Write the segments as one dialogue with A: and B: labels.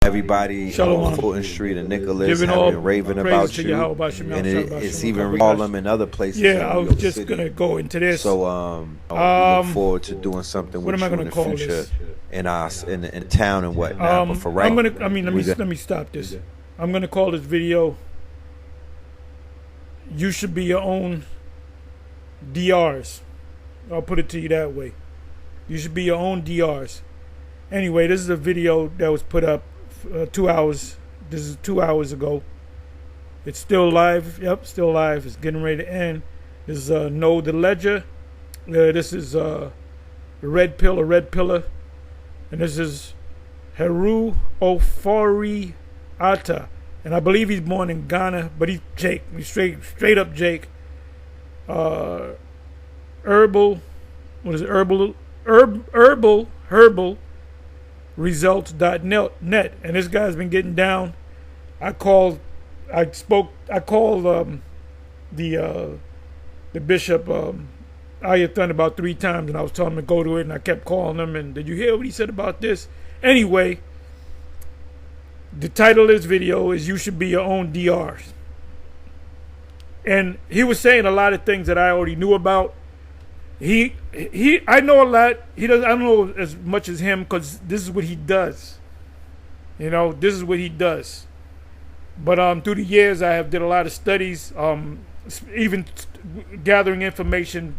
A: Everybody on Fulton Street and Nicholas have been raving about you, and it's even Harlem and other places.
B: Yeah, I was just gonna go into this.
A: So we look forward to doing something with you in the future in town and whatnot. But for right,
B: let me stop this. I'm gonna call this video "You Should Be Your Own DRs." I'll put it to you that way. You should be your own DRs. Anyway, this is a video that was put up 2 hours. This is 2 hours ago. It's still live. Yep, still live. It's getting ready to end. This is Know the Ledger. This is the Red Pill, a Red Pillar. And this is Heru Ofori Ata. And I believe he's born in Ghana, but he's Jake. He's straight up Jake. Herbal results.net, and this guy's been getting down. I called the bishop Ayathan about 3 times, and I was telling him to go to it, and I kept calling him, and did you hear what he said about this? Anyway, the title of this video is "You Should Be Your Own DRs," and he was saying a lot of things that I already knew about. I know a lot. I don't know as much as him, because this is what he does. This is what he does. But through the years, I have did a lot of studies, even gathering information,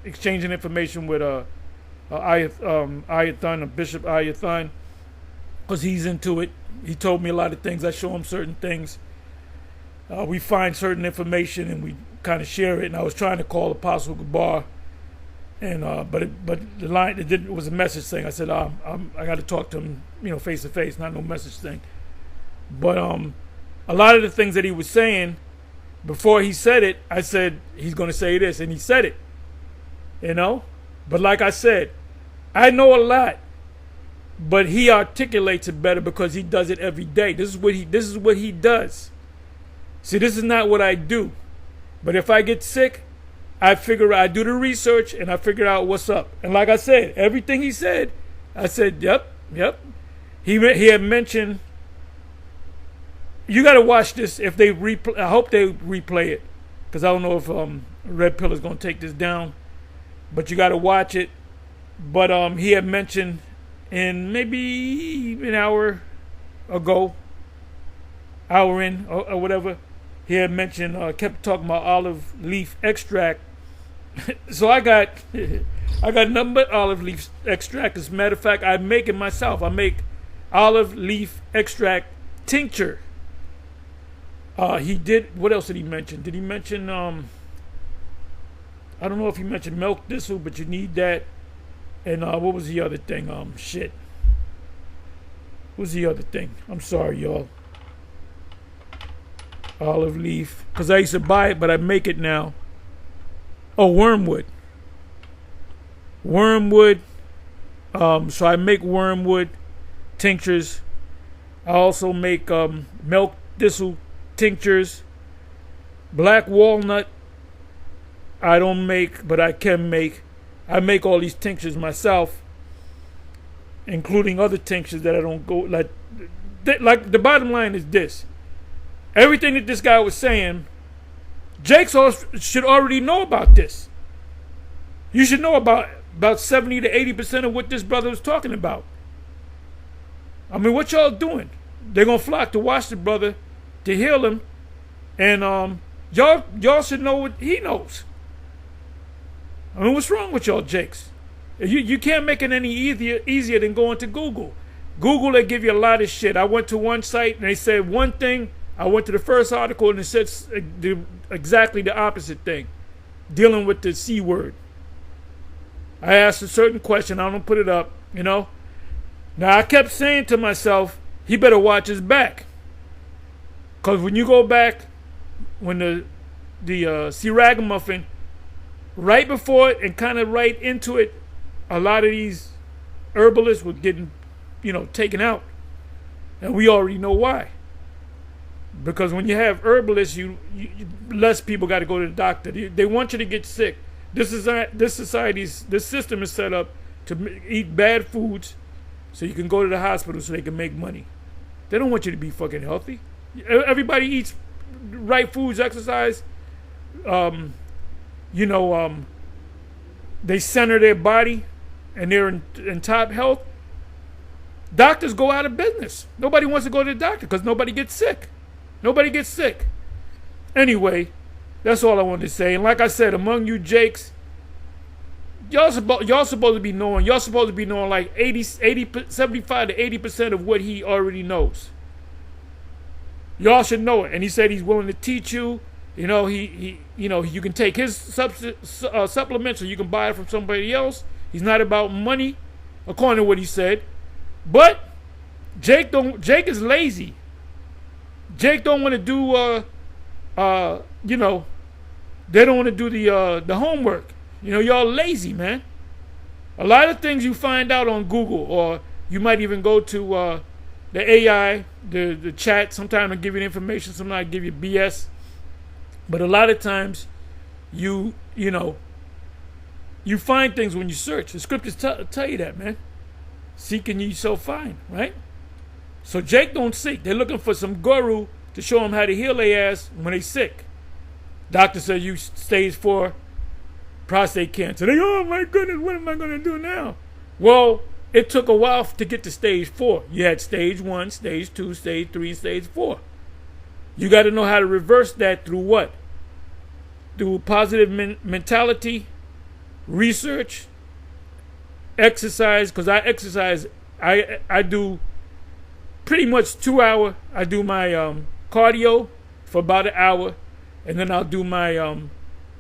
B: exchanging information with Ayathan, Bishop Ayathan, because he's into it. He told me a lot of things. I show him certain things. We find certain information and we kind of share it. And I was trying to call Apostle Gabar. And but the line, it was a message thing. I said I got to talk to him, face to face, not no message thing. But a lot of the things that he was saying, before he said it, I said he's going to say this, and he said it. But like I said, I know a lot, but he articulates it better because he does it every day. This is what he does. See, this is not what I do. But if I get sick, I do the research and I figure out what's up. And like I said, everything he said, I said, yep. He had mentioned, you got to watch this if they replay. I hope they replay it, because I don't know if Red Pill is going to take this down. But you got to watch it. But he had mentioned in maybe an hour ago, or whatever, he had mentioned, kept talking about olive leaf extract. So I got nothing but olive leaf extract. As a matter of fact, I make it myself. I make olive leaf extract tincture. He did. What else did he mention? Did he mention? I don't know if he mentioned milk thistle, but you need that. And what was the other thing? What was the other thing? I'm sorry, y'all. Olive leaf, because I used to buy it, but I make it now. Oh, wormwood. So I make wormwood tinctures. I also make milk thistle tinctures. Black walnut I don't make, but I can make. I make all these tinctures myself, including other tinctures that I don't go like the bottom line is this. Everything that this guy was saying, Jake should already know about this. You should know about 70 to 80% of what this brother was talking about. I mean, what y'all doing? They're going to flock to watch the brother, to heal him, and y'all should know what he knows. I mean, what's wrong with y'all Jakes? You can't make it any easier than going to Google. Google, they give you a lot of shit. I went to one site, and they said one thing. I went to the first article and it said exactly the opposite thing, dealing with the C word. I asked a certain question. I don't put it up, Now I kept saying to myself, he better watch his back. Because when you go back, when the C Ragamuffin, right before it and kind of right into it, a lot of these herbalists were getting, taken out. And we already know why. Because when you have herbalists, you less people got to go to the doctor. They want you to get sick. This system is set up to eat bad foods, so you can go to the hospital so they can make money. They don't want you to be fucking healthy. Everybody eats right foods, exercise. They center their body, and they're in top health. Doctors go out of business. Nobody wants to go to the doctor because nobody gets sick. Nobody gets sick. Anyway, that's all I wanted to say. And like I said, among you Jakes, y'all supposed to be knowing like 75 to 80% of what he already knows. Y'all should know it. And he said he's willing to teach you. You know, you can take his supplements or you can buy it from somebody else. He's not about money, according to what he said. But Jake is lazy. Jake don't want to do they don't want to do the homework. Y'all lazy, man. A lot of things you find out on Google, or you might even go to the AI, the chat. Sometimes I give you the information, sometimes I give you BS. But a lot of times you find things when you search. The scriptures tell you that, man. Seek and ye shall find, right? So Jake don't seek. They're looking for some guru to show them how to heal their ass when they sick. Doctor says you stage 4 prostate cancer. They go, oh my goodness, what am I going to do now? Well, it took a while to get to stage 4. You had stage 1, stage 2, stage 3, and stage 4. You got to know how to reverse that through what? Through positive mentality, research, exercise. Because I exercise, I do pretty much 2 hours. I do my cardio for about an hour, and then I'll do my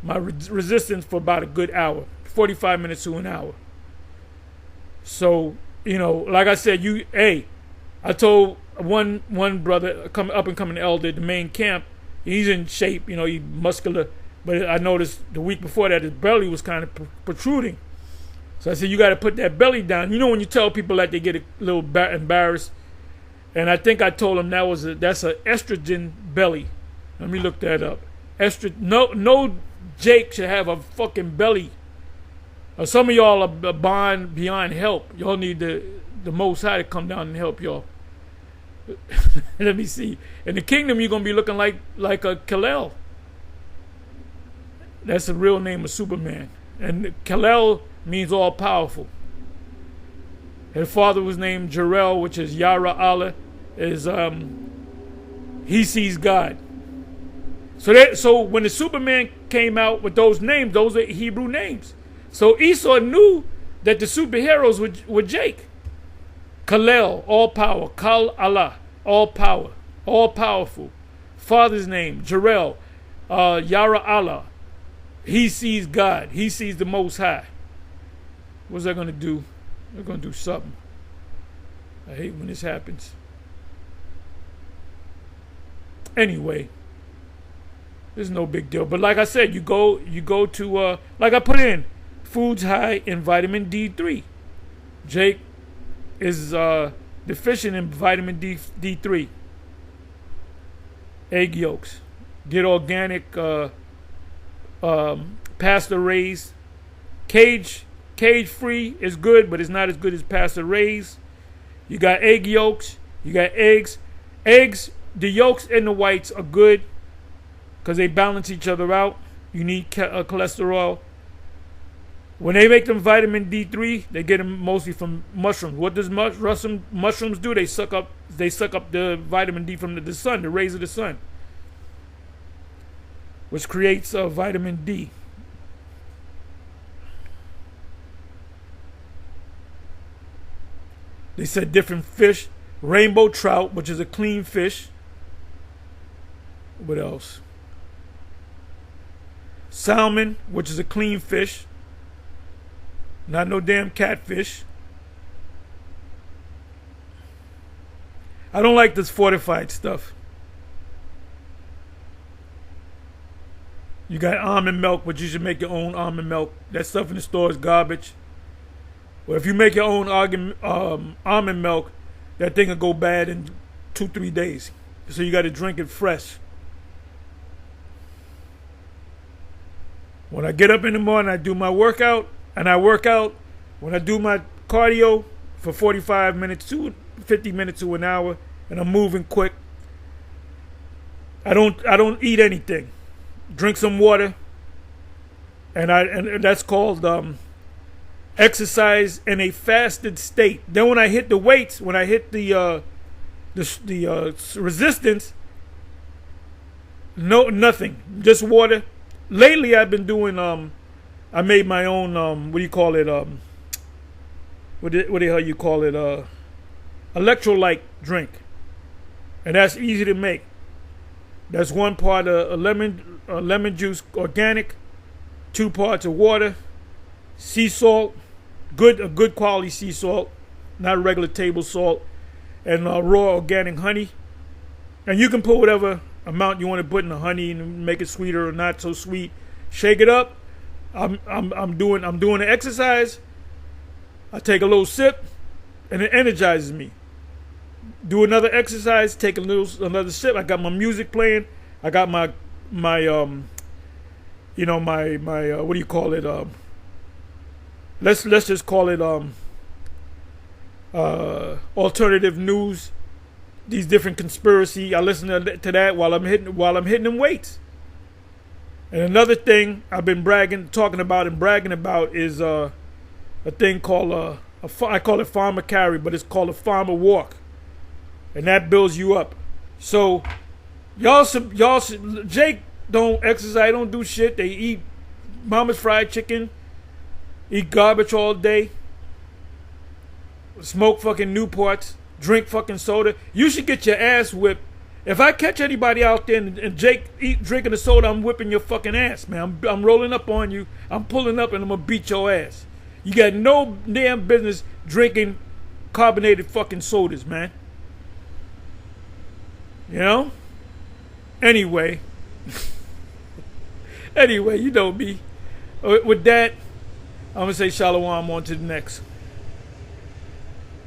B: my resistance for about a good hour, 45 minutes to an hour. So, like I said, I told one brother, up and coming elder at the main camp, he's in shape, he's muscular, but I noticed the week before that his belly was kind of protruding. So I said, you got to put that belly down. When you tell people that, they get a little embarrassed. And I think I told him that's an estrogen belly. Let me look that up. No Jake should have a fucking belly. Some of y'all are beyond help. Y'all need the Most High to come down and help y'all. Let me see. In the kingdom, you're gonna be looking like a Kal-El. That's the real name of Superman. And Kal-El means all powerful. His father was named Jarrell, which is Yara Allah, is he sees God. So when the Superman came out with those names, those are Hebrew names. So Esau knew that the superheroes were Jake. Kal-El, all power. Kal-Allah, all power, all powerful. Father's name, Jarrell, Yara Allah. He sees God. He sees the Most High. What's that going to do? They're going to do something. I hate when this happens. Anyway, there's no big deal. But like I said, you go to, like I put in, foods high in vitamin D3. Jake is deficient in vitamin D3. Egg yolks. Get organic, pasture raised. Cage free is good, but it's not as good as pasture raised. You got egg yolks. You got eggs. Eggs, the yolks and the whites are good because they balance each other out. You need cholesterol. When they make them vitamin D3, they get them mostly from mushrooms. What does mushrooms do? They suck up the vitamin D from the sun, the rays of the sun, which creates vitamin D. They said different fish. Rainbow trout, which is a clean fish. What else? Salmon, which is a clean fish. Not no damn catfish. I don't like this fortified stuff. You got almond milk, but you should make your own almond milk. That stuff in the store is garbage. Well, if you make your own almond milk, that thing will go bad in 2-3 days. So you got to drink it fresh. When I get up in the morning, I do my workout. And I work out when I do my cardio for 45 minutes to 50 minutes to an hour. and I'm moving quick. I don't eat anything. Drink some water, and that's called exercise in a fasted state. Then when I hit the weights, when I hit the resistance, nothing, just water. Lately, I've been doing I made my own what do you call it what the hell you call it electrolyte drink, and that's easy to make. That's 1 part of lemon juice, organic, 2 parts of water, sea salt, a good quality sea salt, not regular table salt, and raw organic honey. And you can put whatever amount you want to put in the honey and make it sweeter or not so sweet. Shake it up. I'm doing the exercise. I take a little sip, and it energizes me. Do another exercise, take another sip. I got my music playing. I got my what do you call it? Let's just call it alternative news. These different conspiracy. I listen to that while I'm hitting them weights. And another thing I've been talking about is a thing called I call it farmer carry, but it's called a farmer walk. And that builds you up. So y'all Jake don't exercise, don't do shit. They eat mama's fried chicken, eat garbage all day, smoke fucking Newports, drink fucking soda. You should get your ass whipped. If I catch anybody out there and Jake drinking a soda, I'm whipping your fucking ass, man. I'm rolling up on you. I'm pulling up and I'm gonna beat your ass. You got no damn business drinking carbonated fucking sodas, man. You know? Anyway, you know me. With that, I'm going to say shalom, on to the next.